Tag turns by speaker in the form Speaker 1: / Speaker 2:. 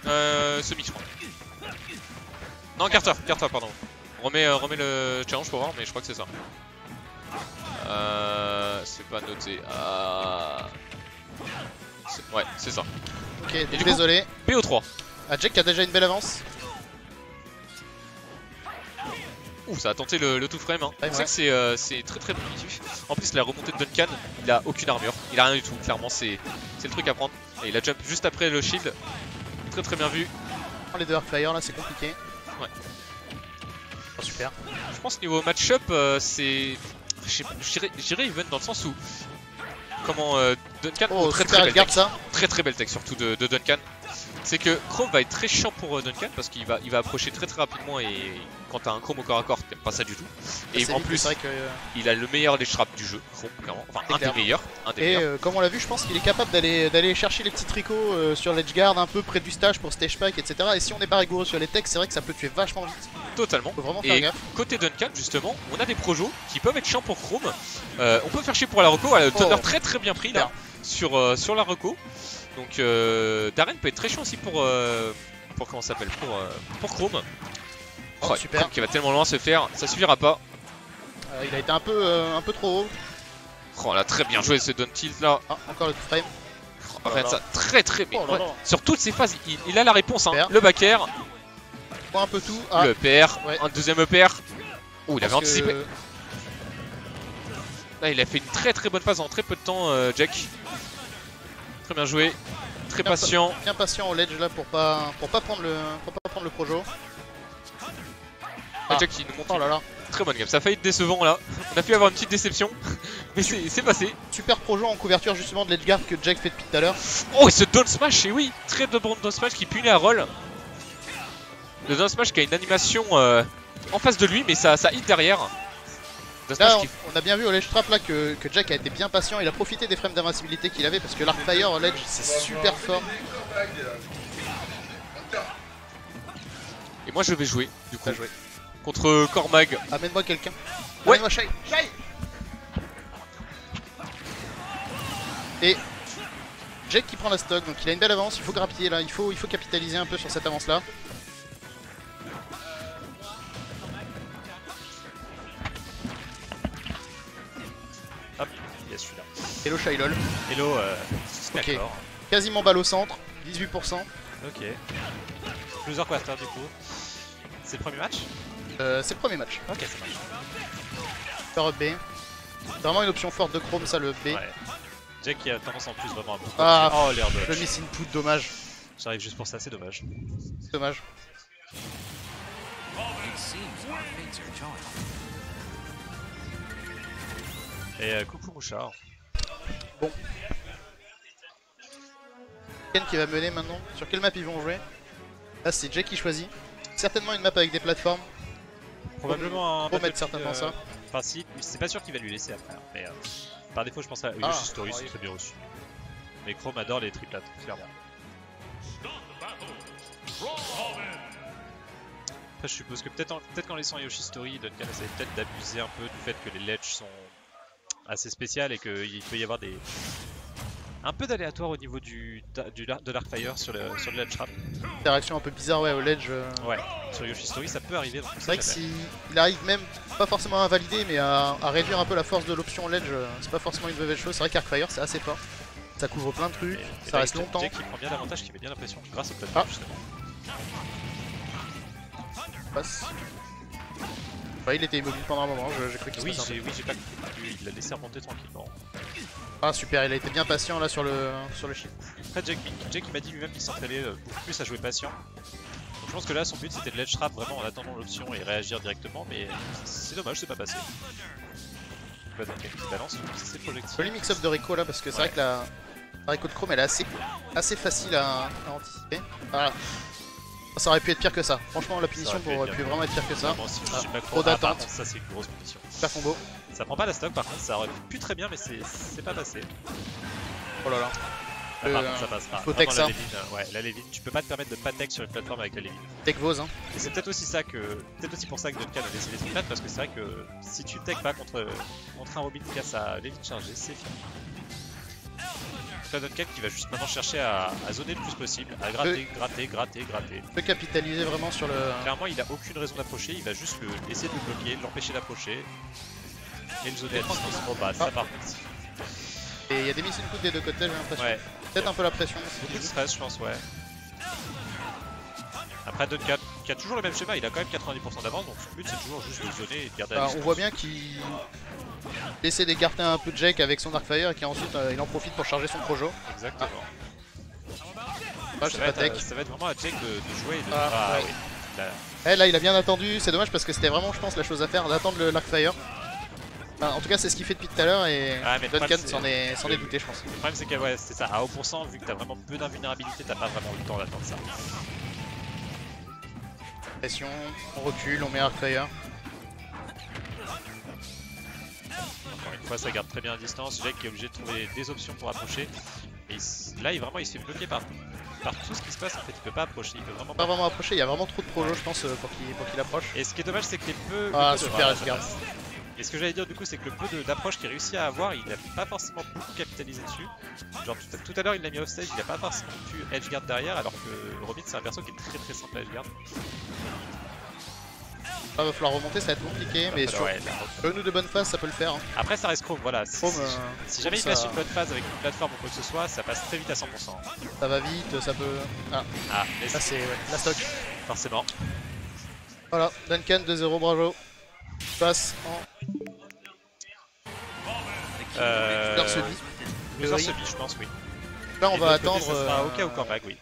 Speaker 1: Semi, je crois. Non, Carter, pardon. Remets le challenge pour voir, mais je crois que c'est ça. C'est pas noté. Ouais, c'est ça.
Speaker 2: Ok,
Speaker 1: Et du
Speaker 2: désolé.
Speaker 1: Coup, PO3.
Speaker 2: Ah, Jack a déjà une belle avance.
Speaker 1: Ouh, ça a tenté le two frame. Hein.
Speaker 2: Ouais,
Speaker 1: c'est que c'est très primitif. En plus, la remontée de Duncan, il a aucune armure. Il a rien du tout. Clairement, c'est le truc à prendre. Et il a jump juste après le shield. Très bien vu.
Speaker 2: Les deux Arcfire là, c'est compliqué.
Speaker 1: Ouais.
Speaker 2: Oh, super.
Speaker 1: Je pense niveau match-up, c'est. Je dirais even dans le sens où. Comment Duncan.
Speaker 2: Oh,
Speaker 1: très
Speaker 2: super,
Speaker 1: belle
Speaker 2: garde
Speaker 1: tech.
Speaker 2: ça.
Speaker 1: Très belle tech, surtout de Duncan. C'est que Chrome va être très chiant pour Duncan parce qu'il va approcher très rapidement et quand t'as un Chrome au corps à corps, t'aimes pas ça du tout. Et en plus, il a le meilleur ledge trap du jeu, Chrome, clairement. Enfin, un des meilleurs.
Speaker 2: Comme on l'a vu, je pense qu'il est capable d'aller chercher les petits tricots sur l'edge guard un peu près du stage pour stage pack, etc. Et si on est pas rigoureux sur les techs, c'est vrai que ça peut tuer vachement vite.
Speaker 1: Totalement.
Speaker 2: Faut vraiment faire
Speaker 1: et
Speaker 2: gaffe.
Speaker 1: Côté Duncan, justement, on a des projos qui peuvent être chiants pour Chrome. On peut faire chier pour la reco. Le Thunder très bien pris là sur la reco. Donc Darren peut être très chiant aussi pour comment ça s'appelle pour Chrome.
Speaker 2: Oh, super.
Speaker 1: Chrome qui va tellement loin se faire, ça suffira pas.
Speaker 2: Il a été un peu trop haut.
Speaker 1: Oh là, très bien joué ce down tilt là.
Speaker 2: Ah, encore le two frame.
Speaker 1: Oh, regarde ça, très bien. Ouais. Sur toutes ces phases, il a la réponse. Hein. Le back air.
Speaker 2: Un peu tout.
Speaker 1: Le EPR, un deuxième EPR. Oh, il avait anticipé. Là, il a fait une très bonne phase en très peu de temps, Jack. Très bien joué, très patient.
Speaker 2: Bien patient au ledge là pour pas prendre le projo.
Speaker 1: Jack qui nous montre.
Speaker 2: Oh là là.
Speaker 1: Très bonne game, ça a failli être décevant là. On a pu avoir une petite déception, mais c'est passé.
Speaker 2: Super projo en couverture justement de l'edge guard que Jack fait depuis tout à l'heure.
Speaker 1: Oh, et ce down smash, et oui, très de bon down smash qui punit à roll. Le down smash qui a une animation en face de lui, mais ça hit derrière.
Speaker 2: Là, on a bien vu au ledge trap là que Jack a été bien patient, il a profité des frames d'invincibilité qu'il avait parce que l'arcfire au ledge c'est super fort.
Speaker 1: Et moi je vais jouer du coup contre Cormag.
Speaker 2: Amène-moi quelqu'un.
Speaker 1: Ouais.
Speaker 2: Amène-moi Shai. Et Jack qui prend la stock, donc il a une belle avance, il faut grappiller là, il faut capitaliser un peu sur cette avance là.
Speaker 3: Hop, il y a celui-là.
Speaker 2: Hello Shailol.
Speaker 3: Hello,
Speaker 2: ok. Quasiment balle au centre, 18%.
Speaker 3: Ok. Loser quarter du coup. C'est le premier match?
Speaker 2: C'est le premier match.
Speaker 3: Ok, ça marche.
Speaker 2: Faire up B. C'est vraiment une option forte de Chrome ça le B.
Speaker 3: Ouais. Jack qui a tendance en plus vraiment à beaucoup.
Speaker 2: Ah,
Speaker 3: oh l'air de.
Speaker 2: le miss input, dommage.
Speaker 3: J'arrive juste pour ça, c'est dommage.
Speaker 2: Dommage.
Speaker 3: Et coucou Mouchard.
Speaker 2: Bon. Ken qui va mener maintenant. Sur quelle map ils vont jouer? Là c'est Jack qui choisit. Certainement une map avec des plateformes.
Speaker 3: Probablement un.
Speaker 2: Pour mettre certainement ça.
Speaker 3: Enfin si, c'est pas sûr qu'il va lui laisser après. Mais par défaut je pense à Yoshi Story, c'est très bien reçu. Mais Chrome adore les triplates, clairement. Après je suppose que peut-être qu'en laissant Yoshi Story, Duncan essaie peut-être d'abuser un peu du fait que les ledges sont assez spéciales et qu'il peut y avoir des... un peu d'aléatoire au niveau de l'Arcfire sur le ledge trap.
Speaker 2: Interaction un peu bizarre ouais au ledge.
Speaker 3: Ouais, sur Yoshi Story ça peut arriver.
Speaker 2: C'est vrai que s'il arrive même, pas forcément à valider, mais à réduire un peu la force de l'option ledge, c'est pas forcément une mauvaise chose. C'est vrai qu'Arcfire c'est assez fort. Ça couvre plein de trucs, ça reste longtemps.
Speaker 3: Jack qui prend bien l'avantage, qui met bien la pression grâce au plateau justement.
Speaker 2: Passe. Ouais, il était immobile pendant un moment, j'ai cru qu'il se
Speaker 3: passait. Oui, j'ai pas vu, il l'a laissé remonter tranquillement.
Speaker 2: Ah super, il a été bien patient là sur le shield.
Speaker 3: Après Jack il m'a dit lui-même qu'il s'entraînait beaucoup plus à jouer patient. Donc, je pense que là son but c'était de ledge trap vraiment en attendant l'option et réagir directement, mais c'est dommage, c'est pas passé. Bah, donc il balance ses projectiles.
Speaker 2: Joli mix-up de Rico là parce que c'est vrai que la Rico de Chrome elle est assez facile à anticiper. Voilà. Ça aurait pu être pire que ça. Franchement la punition aurait pu vraiment être pire que ça.
Speaker 3: Trop d'attente. Ça c'est une grosse punition.
Speaker 2: Super combo.
Speaker 3: Ça prend pas la stock par contre, ça aurait pu très bien mais c'est pas passé.
Speaker 2: Oh là là.
Speaker 3: Par contre ça passe pas.
Speaker 2: Faut tech ça.
Speaker 3: Ouais, la Levine, tu peux pas te permettre de pas tech sur une plateforme avec la Levine.
Speaker 2: Tech Vose hein.
Speaker 3: Et c'est peut-être aussi pour ça que Duncan a laissé les triplates parce que c'est vrai que si tu tech pas contre un Robin qui a sa Levine chargée, c'est fini. Donc là Duncan qui va juste maintenant chercher à zoner le plus possible, à gratter.
Speaker 2: Il peut capitaliser vraiment sur le...
Speaker 3: Clairement il a aucune raison d'approcher, il va juste essayer de le bloquer, l'empêcher d'approcher. Et le zoner à distance. Bon bah ça par contre.
Speaker 2: Et il y a des mises in des deux côtés j'ai l'impression.
Speaker 3: Ouais.
Speaker 2: Peut-être un peu la pression.
Speaker 3: Beaucoup de stress je pense, ouais. Après Duncan qui a toujours le même schéma, il a quand même 90% d'avance, donc son but c'est toujours juste de zoner et de garder la distance.
Speaker 2: On voit bien qu'il essaie d'écarter un peu Jake avec son Darkfire et qu'ensuite il en profite pour charger son Projo.
Speaker 3: Exactement.
Speaker 2: Ça va
Speaker 3: être vraiment à Jake de jouer et de...
Speaker 2: ouais.
Speaker 3: Oui.
Speaker 2: Là il a bien attendu, c'est dommage parce que c'était vraiment je pense la chose à faire d'attendre le Darkfire. Enfin, en tout cas c'est ce qu'il fait depuis tout à l'heure et Duncan s'en est douté je pense.
Speaker 3: Le problème c'est que ouais, c'est ça, à haut pourcent vu que t'as vraiment peu d'invulnérabilité, t'as pas vraiment eu le temps d'attendre ça.
Speaker 2: Pression, on recule, on met Darkfire.
Speaker 3: Encore une fois ça garde très bien la distance, Jake qui est obligé de trouver des options pour approcher. Et là il se fait bloquer par tout ce qui se passe en fait, il peut pas approcher, il peut vraiment
Speaker 2: pas vraiment approcher, il y a vraiment trop de Projo je pense pour qu'il approche.
Speaker 3: Et ce qui est dommage c'est que les peu...
Speaker 2: super Edgeguard.
Speaker 3: Et ce que j'allais dire du coup c'est que le peu d'approche qu'il réussit à avoir, il n'a pas forcément beaucoup capitalisé dessus. Genre tout à l'heure il l'a mis offstage, il n'a pas forcément pu edgeguard derrière alors que Robin c'est un perso qui est très simple à edgeguard.
Speaker 2: Il va falloir remonter, ça va être compliqué, mais sur une ou deux bonnes phases ça peut le faire. Hein.
Speaker 3: Après ça reste Chrome, voilà. Si jamais il
Speaker 2: ça...
Speaker 3: passe une bonne phase avec une plateforme ou quoi que ce soit, ça passe très vite à 100%.
Speaker 2: Ça va vite, ça peut...
Speaker 3: Mais
Speaker 2: là c'est la stock.
Speaker 3: Forcément.
Speaker 2: Voilà, Duncan 2-0, bravo. Passe en...
Speaker 3: Loser Sebi, je pense, oui.
Speaker 2: Là on va attendre...
Speaker 3: Ça sera OK ou comeback, oui.